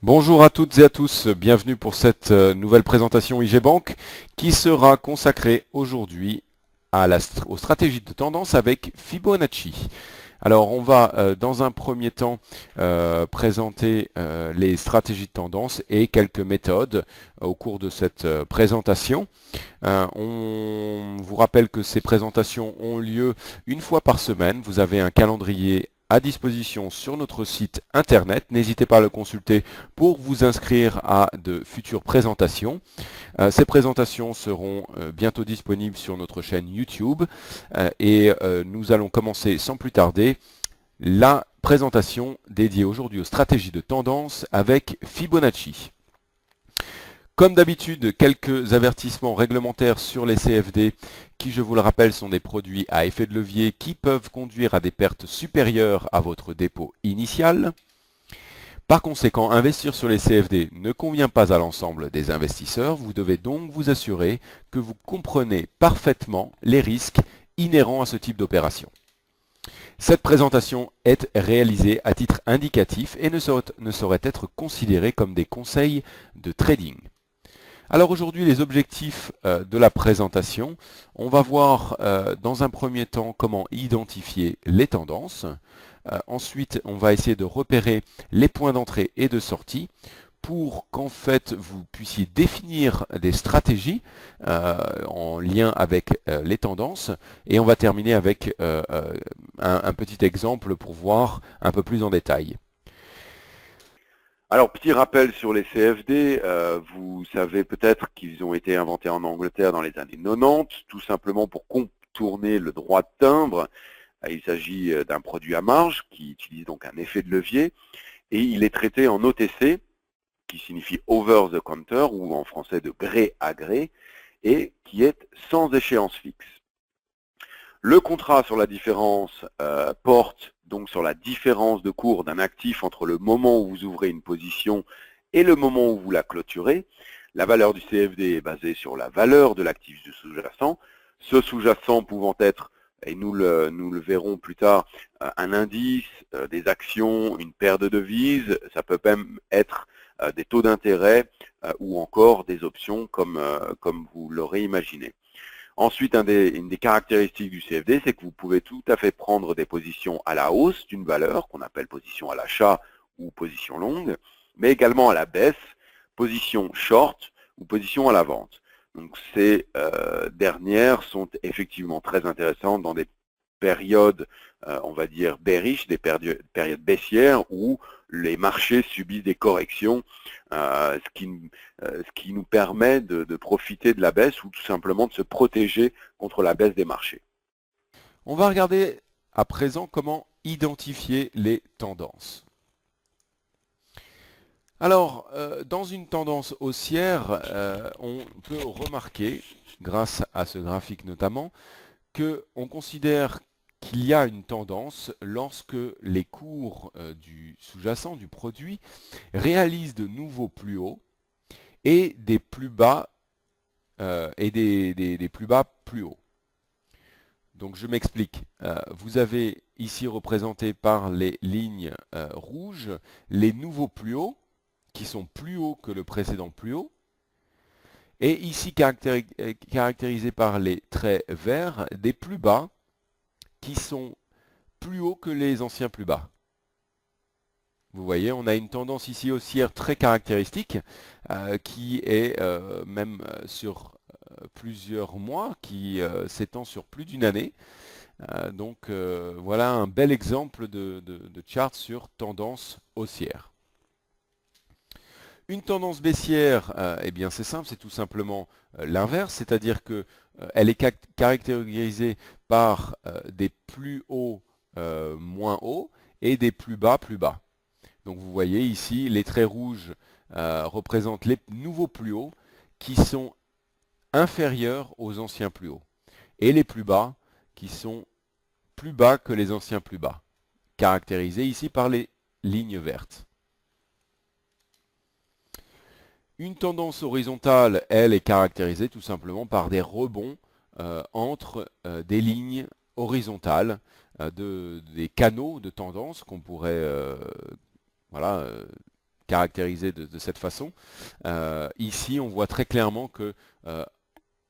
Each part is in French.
Bonjour à toutes et à tous, bienvenue pour cette nouvelle présentation IG Bank qui sera consacrée aujourd'hui aux stratégies de tendance avec Fibonacci. Alors on va dans un premier temps présenter les stratégies de tendance et quelques méthodes au cours de cette présentation. On vous rappelle que ces présentations ont lieu une fois par semaine. Vous avez un calendrier à disposition sur notre site internet. N'hésitez pas à le consulter pour vous inscrire à de futures présentations. Ces présentations seront bientôt disponibles sur notre chaîne YouTube et nous allons commencer sans plus tarder la présentation dédiée aujourd'hui aux stratégies de tendance avec Fibonacci. Comme d'habitude, quelques avertissements réglementaires sur les CFD qui, je vous le rappelle, sont des produits à effet de levier qui peuvent conduire à des pertes supérieures à votre dépôt initial. Par conséquent, investir sur les CFD ne convient pas à l'ensemble des investisseurs. Vous devez donc vous assurer que vous comprenez parfaitement les risques inhérents à ce type d'opération. Cette présentation est réalisée à titre indicatif et ne saurait être considérée comme des conseils de trading. Alors aujourd'hui, les objectifs de la présentation, on va voir dans un premier temps comment identifier les tendances. Ensuite, on va essayer de repérer les points d'entrée et de sortie pour qu'en fait vous puissiez définir des stratégies en lien avec les tendances. Et on va terminer avec un petit exemple pour voir un peu plus en détail. Alors, petit rappel sur les CFD, vous savez peut-être qu'ils ont été inventés en Angleterre dans les années 90, tout simplement pour contourner le droit de timbre. Il s'agit d'un produit à marge qui utilise donc un effet de levier et il est traité en OTC, qui signifie over the counter ou en français de gré à gré, et qui est sans échéance fixe. Le contrat sur la différence porte donc sur la différence de cours d'un actif entre le moment où vous ouvrez une position et le moment où vous la clôturez. La valeur du CFD est basée sur la valeur de l'actif du sous-jacent. Ce sous-jacent pouvant être, et nous le verrons plus tard, un indice, des actions, une paire de devises, ça peut même être des taux d'intérêt ou encore des options comme vous l'aurez imaginé. Ensuite, une des caractéristiques du CFD, c'est que vous pouvez tout à fait prendre des positions à la hausse d'une valeur, qu'on appelle position à l'achat ou position longue, mais également à la baisse, position short ou position à la vente. Donc ces dernières sont effectivement très intéressantes dans des périodes, on va dire, bearish, des périodes baissières où les marchés subissent des corrections, ce qui nous permet de profiter de la baisse ou tout simplement de se protéger contre la baisse des marchés. On va regarder à présent comment identifier les tendances. Alors, dans une tendance haussière, on peut remarquer, grâce à ce graphique notamment, qu'on considère qu'il y a une tendance lorsque les cours du sous-jacent, du produit, réalisent de nouveaux plus hauts et des plus bas des plus bas plus hauts. Donc je m'explique. Vous avez ici représenté par les lignes rouges les nouveaux plus hauts qui sont plus hauts que le précédent plus haut. Et ici caractérisé par les traits verts des plus bas qui sont plus hauts que les anciens plus bas. Vous voyez, on a une tendance ici haussière très caractéristique qui est même sur plusieurs mois, qui s'étend sur plus d'une année. Donc voilà un bel exemple de chart sur tendance haussière. Une tendance baissière, eh bien c'est simple, c'est tout simplement l'inverse, c'est-à-dire qu'elle est caractérisée par des plus hauts moins hauts et des plus bas plus bas. Donc vous voyez ici, les traits rouges représentent les nouveaux plus hauts qui sont inférieurs aux anciens plus hauts. Et les plus bas qui sont plus bas que les anciens plus bas, caractérisés ici par les lignes vertes. Une tendance horizontale, elle, est caractérisée tout simplement par des rebonds entre des lignes horizontales, des canaux de tendance qu'on pourrait voilà, caractérisé de cette façon. Ici, on voit très clairement que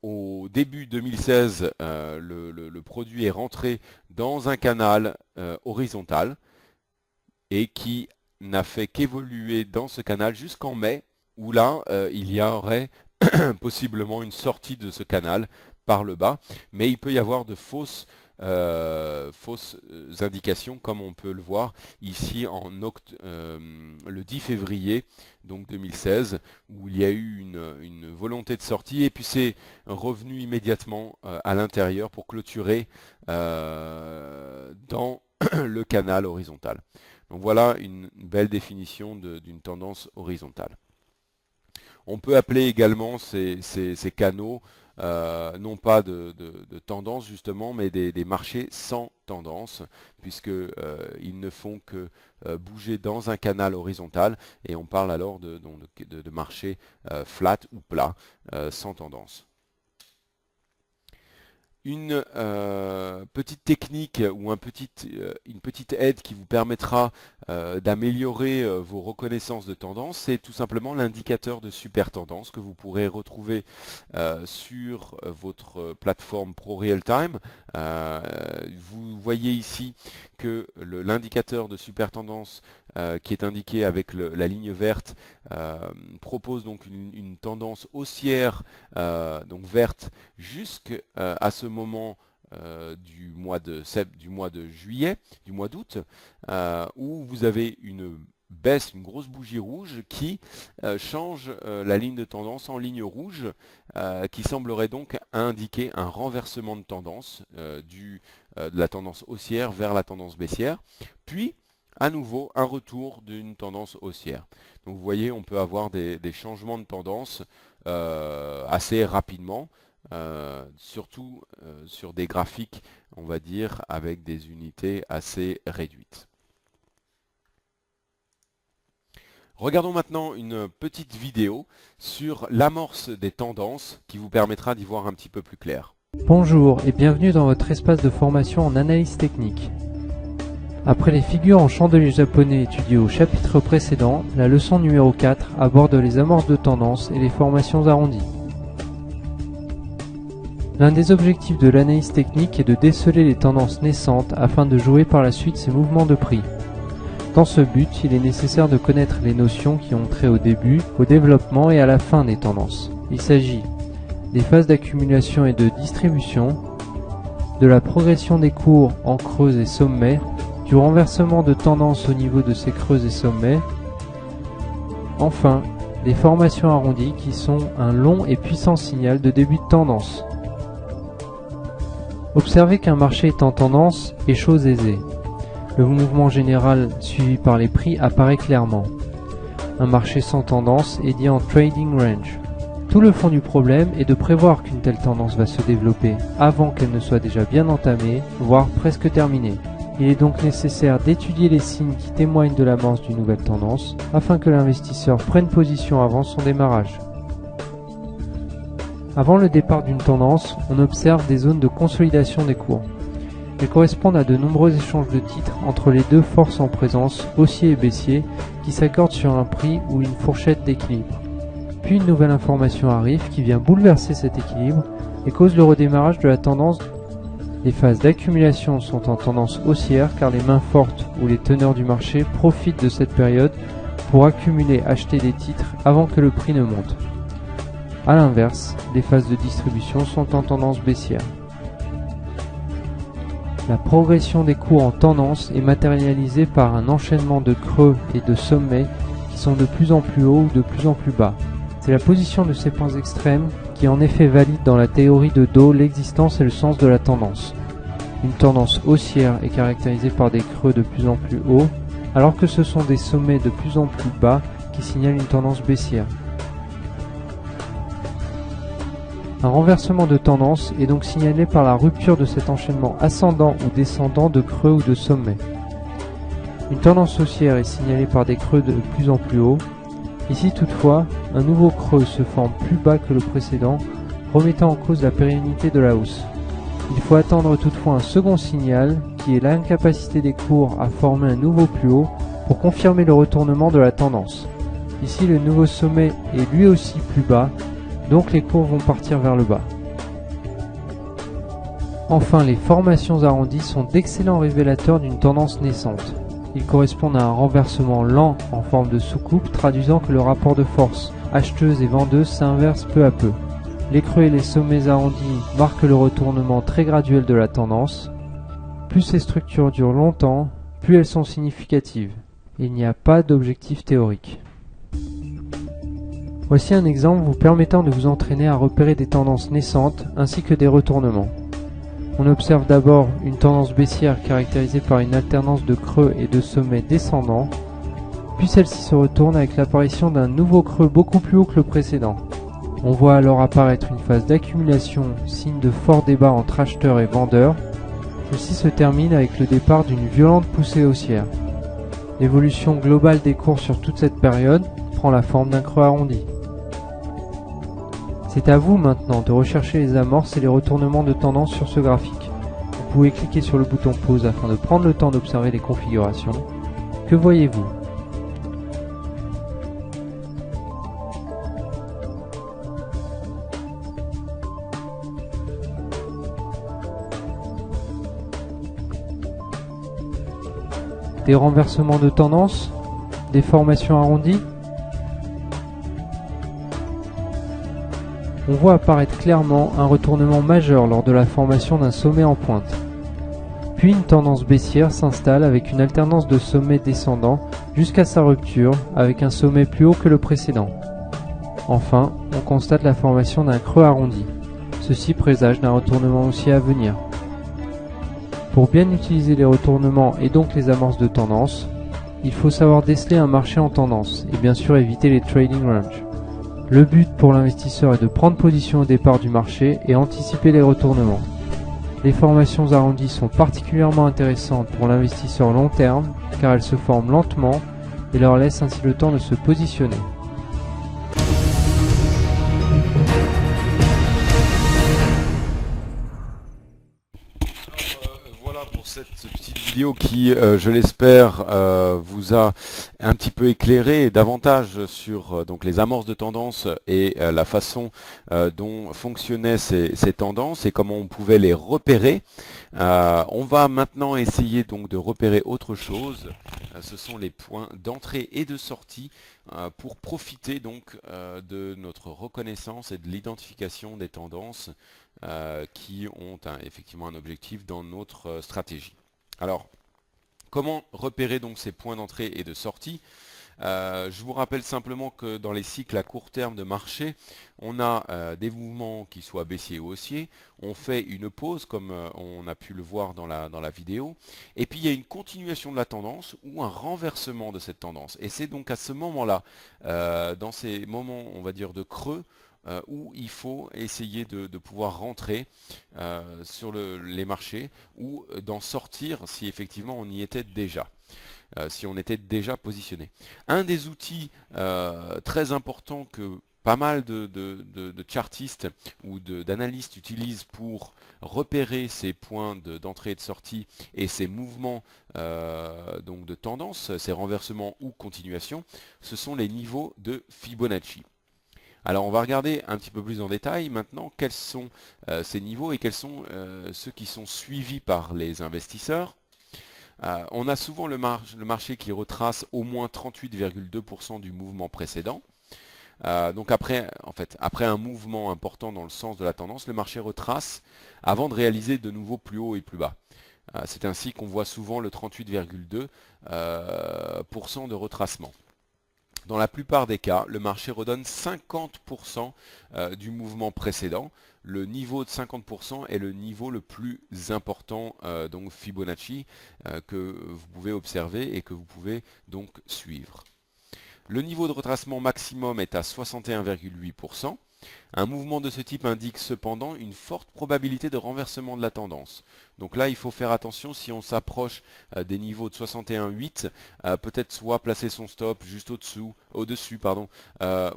au début 2016, le produit est rentré dans un canal horizontal et qui n'a fait qu'évoluer dans ce canal jusqu'en mai, où là, il y aurait possiblement une sortie de ce canal par le bas, mais il peut y avoir de fausses indications, comme on peut le voir ici le 10 février donc 2016, où il y a eu une volonté de sortie et puis c'est revenu immédiatement à l'intérieur pour clôturer dans le canal horizontal. Donc voilà une belle définition d'une tendance horizontale. On peut appeler également ces canaux non pas de tendance justement, mais des marchés sans tendance, puisqu'ils ne font que bouger dans un canal horizontal, et on parle alors de marchés flat ou plat, sans tendance. Une petite technique ou une petite aide qui vous permettra d'améliorer vos reconnaissances de tendance, c'est tout simplement l'indicateur de super tendance que vous pourrez retrouver sur votre plateforme ProRealTime. Vous voyez ici que l'indicateur de super tendance qui est indiqué avec la ligne verte propose donc une tendance haussière, donc verte, jusqu'à ce moment du mois de juillet, du mois d'août, où vous avez une baisse, une grosse bougie rouge qui change la ligne de tendance en ligne rouge, qui semblerait donc indiquer un renversement de tendance de la tendance haussière vers la tendance baissière, puis à nouveau un retour d'une tendance haussière. Donc vous voyez, on peut avoir des changements de tendance assez rapidement, surtout sur des graphiques, on va dire, avec des unités assez réduites. Regardons maintenant une petite vidéo sur l'amorce des tendances qui vous permettra d'y voir un petit peu plus clair. Bonjour et bienvenue dans votre espace de formation en analyse technique. Après les figures en chandelier japonais étudiées au chapitre précédent, la leçon numéro 4 aborde les amorces de tendance et les formations arrondies. L'un des objectifs de l'analyse technique est de déceler les tendances naissantes afin de jouer par la suite ces mouvements de prix. Dans ce but, il est nécessaire de connaître les notions qui ont trait au début, au développement et à la fin des tendances. Il s'agit des phases d'accumulation et de distribution, de la progression des cours en creux et sommets, du renversement de tendance au niveau de ces creux et sommets, enfin, des formations arrondies qui sont un long et puissant signal de début de tendance. Observer qu'un marché est en tendance est chose aisée. Le mouvement général suivi par les prix apparaît clairement. Un marché sans tendance est dit en trading range. Tout le fond du problème est de prévoir qu'une telle tendance va se développer avant qu'elle ne soit déjà bien entamée, voire presque terminée. Il est donc nécessaire d'étudier les signes qui témoignent de l'amorce d'une nouvelle tendance afin que l'investisseur prenne position avant son démarrage. Avant le départ d'une tendance, on observe des zones de consolidation des cours. Elles correspondent à de nombreux échanges de titres entre les deux forces en présence, haussier et baissier, qui s'accordent sur un prix ou une fourchette d'équilibre. Puis une nouvelle information arrive qui vient bouleverser cet équilibre et cause le redémarrage de la tendance. Les phases d'accumulation sont en tendance haussière car les mains fortes ou les teneurs du marché profitent de cette période pour acheter des titres avant que le prix ne monte. A l'inverse, les phases de distribution sont en tendance baissière. La progression des cours en tendance est matérialisée par un enchaînement de creux et de sommets qui sont de plus en plus hauts ou de plus en plus bas. C'est la position de ces points extrêmes qui en effet valide dans la théorie de Dow l'existence et le sens de la tendance. Une tendance haussière est caractérisée par des creux de plus en plus hauts, alors que ce sont des sommets de plus en plus bas qui signalent une tendance baissière. Un renversement de tendance est donc signalé par la rupture de cet enchaînement ascendant ou descendant de creux ou de sommets. Une tendance haussière est signalée par des creux de plus en plus hauts. Ici toutefois, un nouveau creux se forme plus bas que le précédent, remettant en cause la pérennité de la hausse. Il faut attendre toutefois un second signal, qui est l'incapacité des cours à former un nouveau plus haut pour confirmer le retournement de la tendance. Ici, le nouveau sommet est lui aussi plus bas, donc les cours vont partir vers le bas. Enfin, les formations arrondies sont d'excellents révélateurs d'une tendance naissante. Ils correspondent à un renversement lent en forme de soucoupe, traduisant que le rapport de force acheteuse et vendeuse s'inverse peu à peu. Les creux et les sommets arrondis marquent le retournement très graduel de la tendance. Plus ces structures durent longtemps, plus elles sont significatives. Il n'y a pas d'objectif théorique. Voici un exemple vous permettant de vous entraîner à repérer des tendances naissantes ainsi que des retournements. On observe d'abord une tendance baissière caractérisée par une alternance de creux et de sommets descendants, puis celle-ci se retourne avec l'apparition d'un nouveau creux beaucoup plus haut que le précédent. On voit alors apparaître une phase d'accumulation, signe de fort débat entre acheteurs et vendeurs. Ceci se termine avec le départ d'une violente poussée haussière. L'évolution globale des cours sur toute cette période prend la forme d'un creux arrondi. C'est à vous maintenant de rechercher les amorces et les retournements de tendance sur ce graphique. Vous pouvez cliquer sur le bouton pause afin de prendre le temps d'observer les configurations. Que voyez-vous ? Des renversements de tendance ? Des formations arrondies ? On voit apparaître clairement un retournement majeur lors de la formation d'un sommet en pointe. Puis une tendance baissière s'installe avec une alternance de sommets descendants jusqu'à sa rupture avec un sommet plus haut que le précédent. Enfin, on constate la formation d'un creux arrondi. Ceci présage d'un retournement haussier à venir. Pour bien utiliser les retournements et donc les amorces de tendance, il faut savoir déceler un marché en tendance et bien sûr éviter les trading ranges. Le but pour l'investisseur est de prendre position au départ du marché et anticiper les retournements. Les formations arrondies sont particulièrement intéressantes pour l'investisseur long terme car elles se forment lentement et leur laissent ainsi le temps de se positionner. Voilà pour cette petite vidéo qui, je l'espère, vous a un petit peu éclairé davantage sur donc les amorces de tendance et la façon dont fonctionnaient ces tendances et comment on pouvait les repérer. On va maintenant essayer donc de repérer autre chose. Ce sont les points d'entrée et de sortie pour profiter donc de notre reconnaissance et de l'identification des tendances qui ont effectivement un objectif dans notre stratégie. Alors, comment repérer donc ces points d'entrée et de sortie ? Je vous rappelle simplement que dans les cycles à court terme de marché, on a des mouvements qui soient baissiers ou haussiers, on fait une pause comme on a pu le voir dans la vidéo, et puis il y a une continuation de la tendance ou un renversement de cette tendance. Et c'est donc à ce moment-là, dans ces moments on va dire de creux, où il faut essayer de pouvoir rentrer sur les marchés ou d'en sortir si effectivement on y était déjà. Si on était déjà positionné. Un des outils très importants que pas mal de chartistes ou d'analystes utilisent pour repérer ces points d'entrée et de sortie et ces mouvements donc de tendance, ces renversements ou continuations, ce sont les niveaux de Fibonacci. Alors on va regarder un petit peu plus en détail maintenant quels sont ces niveaux et quels sont ceux qui sont suivis par les investisseurs. On a souvent le marché qui retrace au moins 38,2% du mouvement précédent. Donc après un mouvement important dans le sens de la tendance, le marché retrace avant de réaliser de nouveau plus haut et plus bas. C'est ainsi qu'on voit souvent le 38,2% de retracement. Dans la plupart des cas, le marché redonne 50% du mouvement précédent. Le niveau de 50% est le niveau le plus important, donc Fibonacci, que vous pouvez observer et que vous pouvez donc suivre. Le niveau de retracement maximum est à 61,8%. Un mouvement de ce type indique cependant une forte probabilité de renversement de la tendance. Donc là, il faut faire attention si on s'approche des niveaux de 61,8, peut-être soit placer son stop juste au-dessus,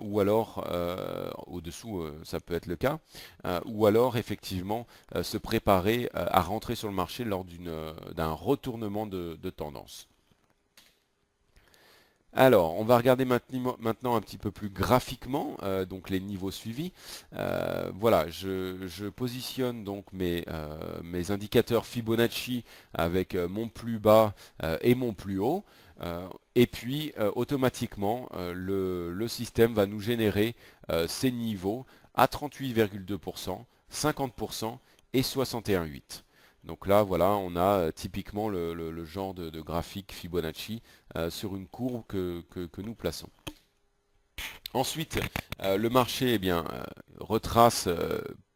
ou alors au-dessous, ça peut être le cas, ou alors effectivement se préparer à rentrer sur le marché lors d'un retournement de tendance. Alors, on va regarder maintenant un petit peu plus graphiquement donc les niveaux suivis. Voilà, je positionne donc mes indicateurs Fibonacci avec mon plus bas et mon plus haut. Et puis automatiquement, le système va nous générer ces niveaux à 38,2%, 50% et 61,8%. Donc là, voilà, on a typiquement le genre de graphique Fibonacci sur une courbe que nous plaçons. Ensuite, le marché eh bien, retrace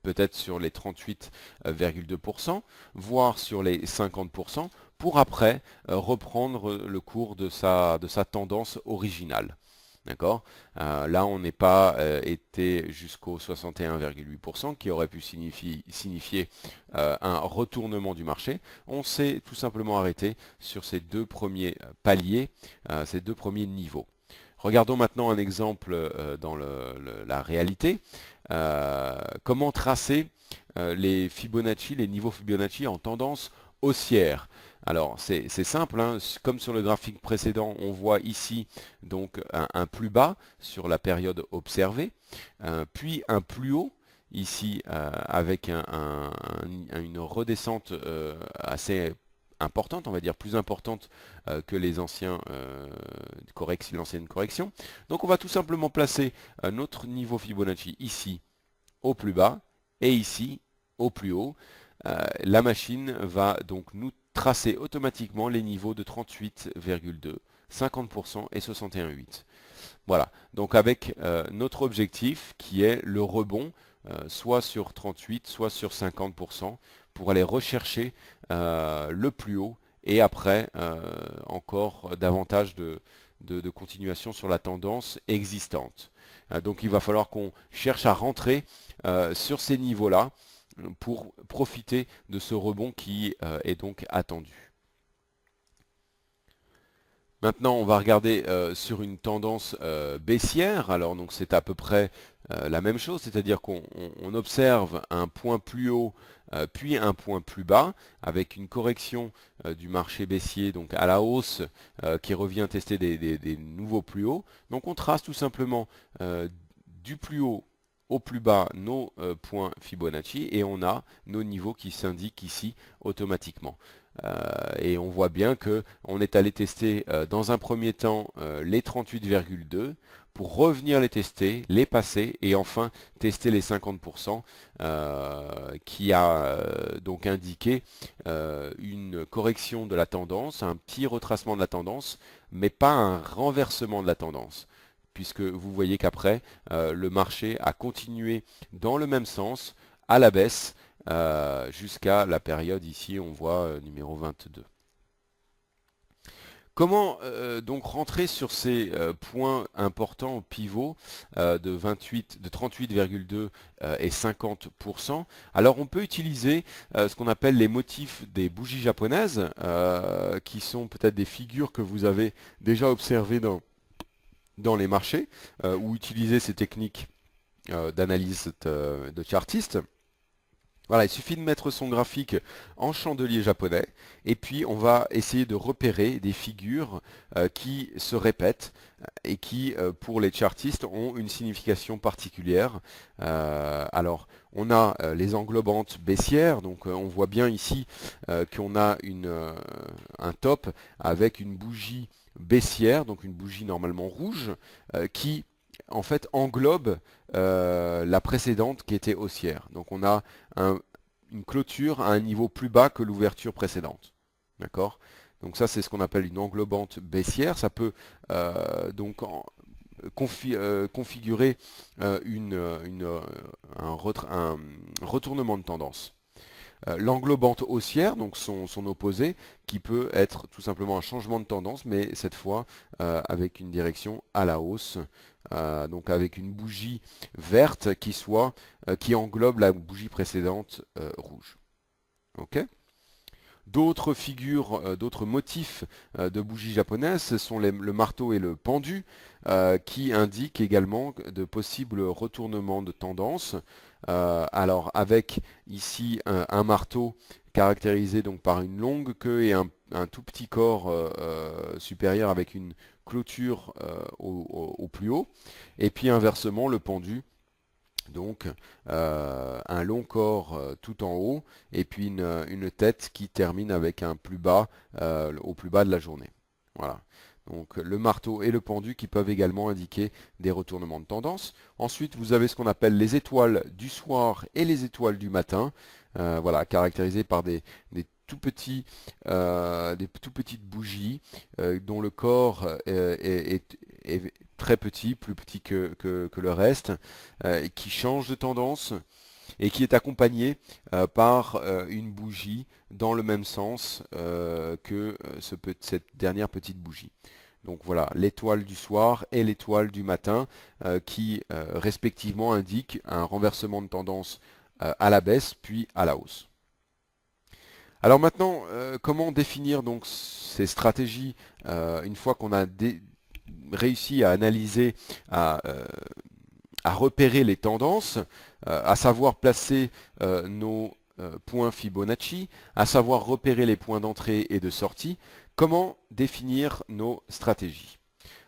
peut-être sur les 38,2%, voire sur les 50%, pour après reprendre le cours de sa tendance originale. D'accord. Là, on n'est pas été jusqu'au 61,8% qui aurait pu signifier un retournement du marché. On s'est tout simplement arrêté sur ces deux premiers paliers, ces deux premiers niveaux. Regardons maintenant un exemple dans la réalité. Comment tracer les Fibonacci, les niveaux Fibonacci en tendance haussière. Alors c'est simple, hein. Comme sur le graphique précédent, on voit ici donc un plus bas sur la période observée, puis un plus haut ici avec une redescente assez importante, on va dire plus importante que les anciens l'ancienne correction. Donc on va tout simplement placer notre niveau Fibonacci ici au plus bas et ici au plus haut. La machine va donc nous tracer automatiquement les niveaux de 38,2, 50% et 61,8. Voilà, donc avec notre objectif qui est le rebond, soit sur 38, soit sur 50%, pour aller rechercher le plus haut et après encore davantage de continuation sur la tendance existante. Donc il va falloir qu'on cherche à rentrer sur ces niveaux-là pour profiter de ce rebond qui est donc attendu. Maintenant, on va regarder sur une tendance baissière. Alors, donc c'est à peu près la même chose, c'est-à-dire qu'on observe un point plus haut, puis un point plus bas, avec une correction du marché baissier, donc à la hausse, qui revient tester des nouveaux plus hauts. Donc, on trace tout simplement du plus haut au plus bas nos points Fibonacci et on a nos niveaux qui s'indiquent ici automatiquement. Et on voit bien que on est allé tester dans un premier temps les 38,2 pour revenir les tester, les passer et enfin tester les 50% qui a donc indiqué une correction de la tendance, un petit retracement de la tendance, mais pas un renversement de la tendance, puisque vous voyez qu'après le marché a continué dans le même sens à la baisse jusqu'à la période ici, on voit numéro 22. Comment donc rentrer sur ces points importants pivots de 38,2 et 50%? Alors on peut utiliser ce qu'on appelle les motifs des bougies japonaises, qui sont peut-être des figures que vous avez déjà observées dans les marchés, ou utiliser ces techniques d'analyse de chartiste. Voilà, il suffit de mettre son graphique en chandelier japonais et puis on va essayer de repérer des figures qui se répètent et qui, pour les chartistes, ont une signification particulière. Alors, on a les englobantes baissières, donc on voit bien ici qu'on a un top avec une bougie baissière, donc une bougie normalement rouge, qui en fait englobe la précédente qui était haussière. Donc on a une clôture à un niveau plus bas que l'ouverture précédente. D'accord? Donc ça c'est ce qu'on appelle une englobante baissière. Ça peut donc configurer un retournement de tendance. L'englobante haussière, donc son opposé, qui peut être tout simplement un changement de tendance, mais cette fois avec une direction à la hausse, donc avec une bougie verte qui englobe la bougie précédente rouge. Ok. D'autres figures, d'autres motifs de bougies japonaises, ce sont le marteau et le pendu, qui indiquent également de possibles retournements de tendance. Alors avec ici un marteau caractérisé donc par une longue queue et un tout petit corps supérieur avec une clôture au plus haut, et puis inversement le pendu, donc un long corps tout en haut, et puis une tête qui termine avec un plus bas au plus bas de la journée. Voilà. Donc le marteau et le pendu qui peuvent également indiquer des retournements de tendance. Ensuite, vous avez ce qu'on appelle les étoiles du soir et les étoiles du matin, voilà, caractérisées par des tout petits, des tout petites bougies dont le corps est très petit, plus petit que le reste, qui change de tendance et qui est accompagné par une bougie dans le même sens que cette dernière petite bougie. Donc voilà, l'étoile du soir et l'étoile du matin qui respectivement indiquent un renversement de tendance à la baisse puis à la hausse. Alors maintenant, comment définir donc ces stratégies une fois qu'on a réussi à analyser, à repérer les tendances, à savoir placer nos points Fibonacci, à savoir repérer les points d'entrée et de sortie. Comment définir nos stratégies?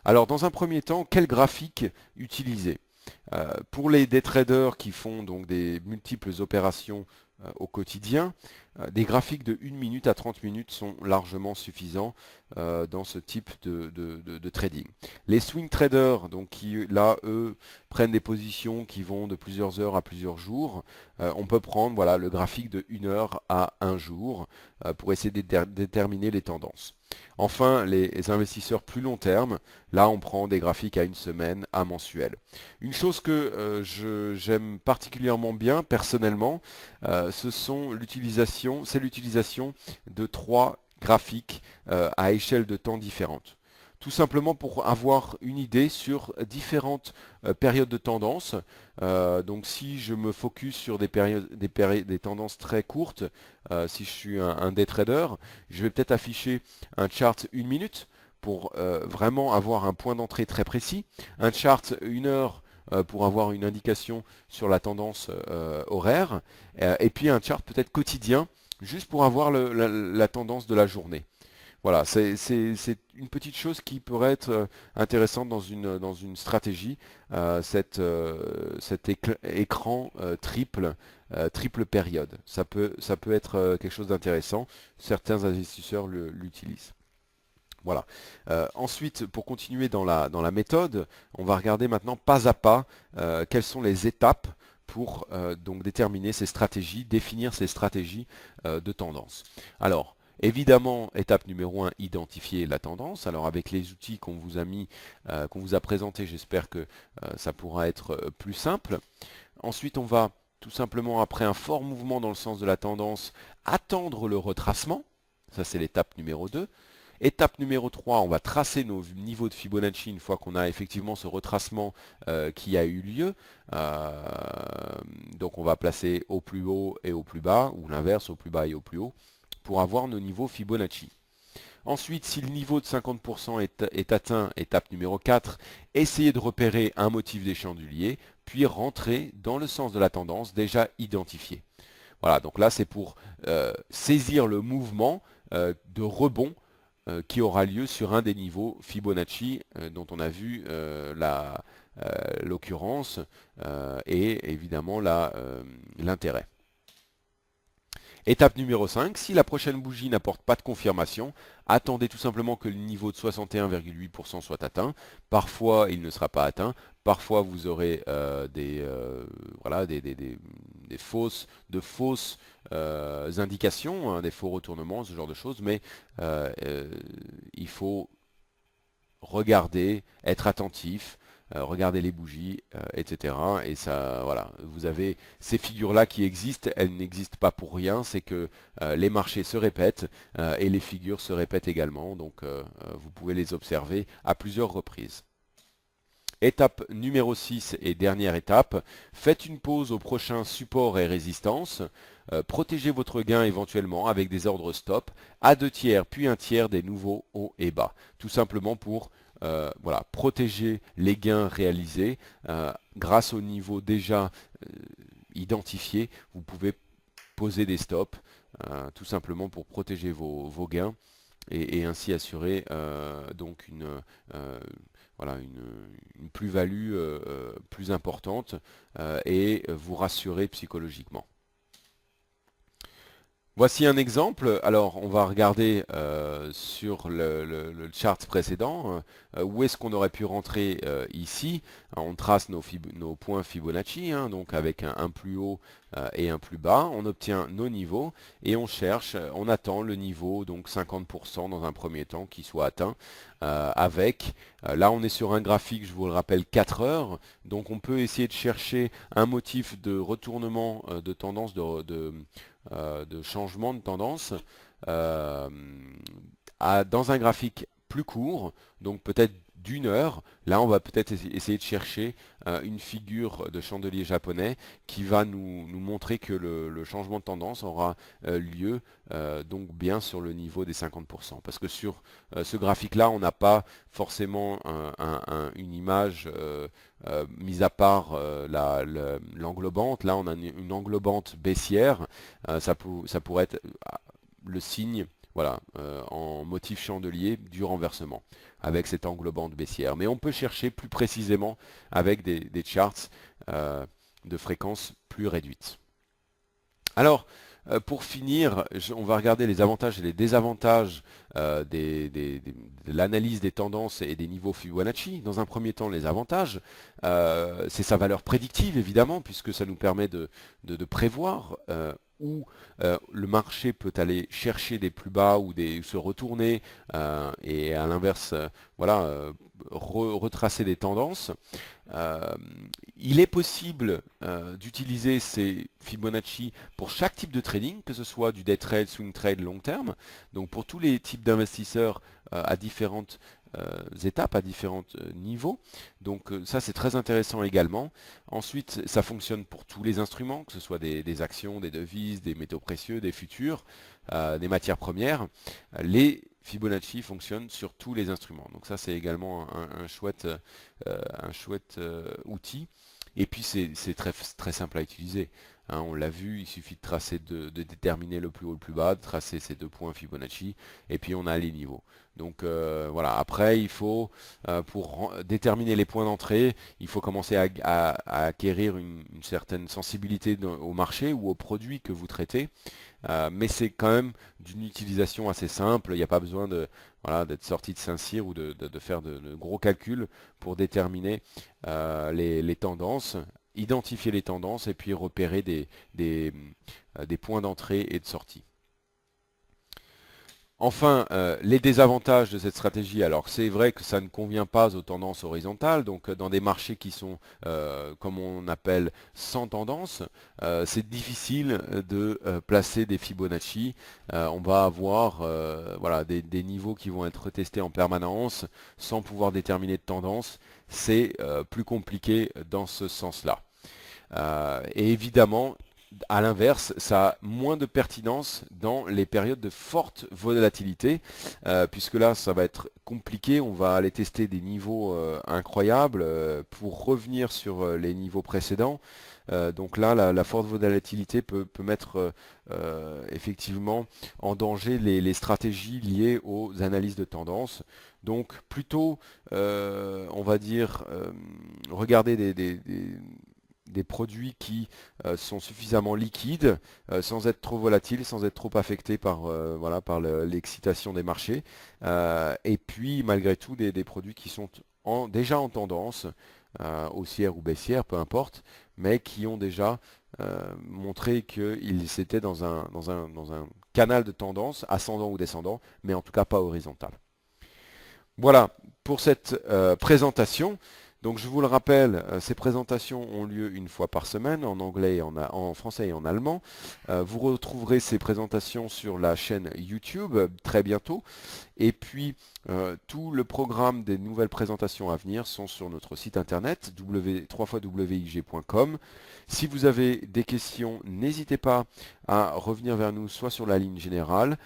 Alors dans un premier temps, quel graphique utiliser? Pour les day traders qui font donc des multiples opérations au quotidien, des graphiques de 1 minute à 30 minutes sont largement suffisants dans ce type de trading. Les swing traders, donc qui là, eux, prennent des positions qui vont de plusieurs heures à plusieurs jours, on peut prendre voilà, le graphique de 1 heure à 1 jour pour essayer de déterminer les tendances. Enfin, les investisseurs plus long terme, là on prend des graphiques à 1 semaine, à mensuel. Une chose que j'aime particulièrement bien personnellement, c'est l'utilisation de 3 graphiques à échelle de temps différentes. Tout simplement pour avoir une idée sur différentes périodes de tendance. Donc si je me focus sur des tendances très courtes, si je suis un day trader, je vais peut-être afficher un chart 1 minute pour vraiment avoir un point d'entrée très précis, un chart 1 heure pour avoir une indication sur la tendance horaire, et puis un chart peut-être quotidien, juste pour avoir la tendance de la journée. Voilà, c'est une petite chose qui pourrait être intéressante dans une stratégie, cet écran triple période. Ça peut être quelque chose d'intéressant. Certains investisseurs l'utilisent. Voilà. Ensuite, pour continuer dans la méthode, on va regarder maintenant pas à pas quelles sont les étapes pour donc déterminer ces stratégies, définir ces stratégies de tendance. Alors, évidemment, étape numéro 1, identifier la tendance. Alors avec les outils qu'on vous a mis, qu'on vous a présentés, j'espère que ça pourra être plus simple. Ensuite, on va tout simplement, après un fort mouvement dans le sens de la tendance, attendre le retracement. Ça, c'est l'étape numéro 2. Étape numéro 3, on va tracer nos niveaux de Fibonacci une fois qu'on a effectivement ce retracement qui a eu lieu. Donc on va placer au plus haut et au plus bas, ou l'inverse, au plus bas et au plus haut, pour avoir nos niveaux Fibonacci. Ensuite, si le niveau de 50% est atteint, étape numéro 4, essayez de repérer un motif des chandeliers, puis rentrer dans le sens de la tendance déjà identifié. Voilà, donc là c'est pour saisir le mouvement de rebond qui aura lieu sur un des niveaux Fibonacci dont on a vu l'occurrence et évidemment l'intérêt. Étape numéro 5, si la prochaine bougie n'apporte pas de confirmation, attendez tout simplement que le niveau de 61,8% soit atteint. Parfois, il ne sera pas atteint. Parfois, vous aurez des fausses indications, hein, des faux retournements, ce genre de choses. Mais il faut regarder, être attentif. Regardez les bougies, etc. Et ça, voilà, vous avez ces figures-là qui existent, elles n'existent pas pour rien, c'est que les marchés se répètent et les figures se répètent également, donc vous pouvez les observer à plusieurs reprises. Étape numéro 6 et dernière étape, faites une pause au prochain support et résistance, protégez votre gain éventuellement avec des ordres stop à 2 tiers puis 1 tiers des nouveaux hauts et bas, tout simplement pour voilà, protéger les gains réalisés grâce au niveau déjà identifié. Vous pouvez poser des stops tout simplement pour protéger vos gains et ainsi assurer donc voilà, une plus-value plus importante et vous rassurer psychologiquement. Voici un exemple. Alors, on va regarder sur le chart précédent où est-ce qu'on aurait pu rentrer ici. Alors, on trace nos points Fibonacci, hein, donc avec un plus haut et un plus bas. On obtient nos niveaux et on cherche, on attend le niveau, donc 50% dans un premier temps qui soit atteint là on est sur un graphique, je vous le rappelle, 4 heures. Donc on peut essayer de chercher un motif de retournement de tendance, de changement de tendance dans un graphique plus court, donc peut-être d'une heure. Là, on va peut-être essayer de chercher une figure de chandelier japonais qui va nous montrer que le changement de tendance aura lieu donc bien sur le niveau des 50%. Parce que sur ce graphique-là, on n'a pas forcément une image mis à part l'englobante. Là, on a une englobante baissière. Ça pourrait être le signe, voilà, en motif chandelier du renversement, avec cette englobante baissière. Mais on peut chercher plus précisément avec des charts de fréquence plus réduite. Alors, pour finir, on va regarder les avantages et les désavantages de l'analyse des tendances et des niveaux Fibonacci. Dans un premier temps, les avantages, c'est sa valeur prédictive évidemment, puisque ça nous permet de prévoir où le marché peut aller chercher des plus bas ou se retourner et à l'inverse, voilà, retracer des tendances. Il est possible d'utiliser ces Fibonacci pour chaque type de trading, que ce soit du day trade, swing trade, long terme. Donc pour tous les types d'investisseurs à différentes étapes, à différents niveaux. Donc ça c'est très intéressant également. Ensuite ça fonctionne pour tous les instruments, que ce soit des actions, des devises, des métaux précieux, des futurs, des matières premières. Les Fibonacci fonctionnent sur tous les instruments. Donc ça c'est également un chouette outil. Et puis c'est très simple à utiliser. Hein, on l'a vu, il suffit de tracer, de déterminer le plus haut et le plus bas, de tracer ces deux points Fibonacci, et puis on a les niveaux. Donc voilà, après il faut, pour déterminer les points d'entrée, il faut commencer à acquérir une certaine sensibilité au marché ou aux produits que vous traitez. Mais c'est quand même d'une utilisation assez simple, il n'y a pas besoin d'être sorti de Saint-Cyr ou de faire de gros calculs pour déterminer les tendances, identifier les tendances et puis repérer des points d'entrée et de sortie. Enfin, les désavantages de cette stratégie, alors c'est vrai que ça ne convient pas aux tendances horizontales, donc dans des marchés qui sont, comme on appelle, sans tendance, c'est difficile de placer des Fibonacci. On va avoir voilà, des niveaux qui vont être testés en permanence sans pouvoir déterminer de tendance. C'est plus compliqué dans ce sens-là. Et évidemment, à l'inverse, ça a moins de pertinence dans les périodes de forte volatilité, puisque là, ça va être compliqué. On va aller tester des niveaux incroyables pour revenir sur les niveaux précédents. Donc là, la forte volatilité peut mettre effectivement en danger les stratégies liées aux analyses de tendance. Donc plutôt, on va dire, regarder des produits qui sont suffisamment liquides, sans être trop volatiles, sans être trop affectés par, voilà, par l'excitation des marchés. Et puis, malgré tout, des produits qui sont déjà en tendance, haussière ou baissière, peu importe, mais qui ont déjà montré qu'ils étaient dans un canal de tendance, ascendant ou descendant, mais en tout cas pas horizontal. Voilà pour cette présentation. Donc je vous le rappelle, ces présentations ont lieu une fois par semaine en anglais, en français et en allemand. Vous retrouverez ces présentations sur la chaîne YouTube très bientôt. Et puis tout le programme des nouvelles présentations à venir sont sur notre site internet www.ig.com. Si vous avez des questions, n'hésitez pas à revenir vers nous soit sur la ligne générale,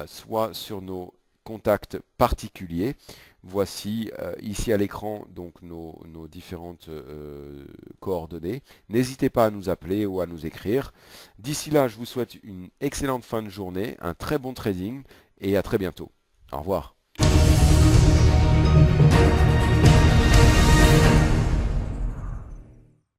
soit sur nos contacts particuliers. Voici ici à l'écran donc nos différentes coordonnées. N'hésitez pas à nous appeler ou à nous écrire. D'ici là, je vous souhaite une excellente fin de journée, un très bon trading et à très bientôt. Au revoir.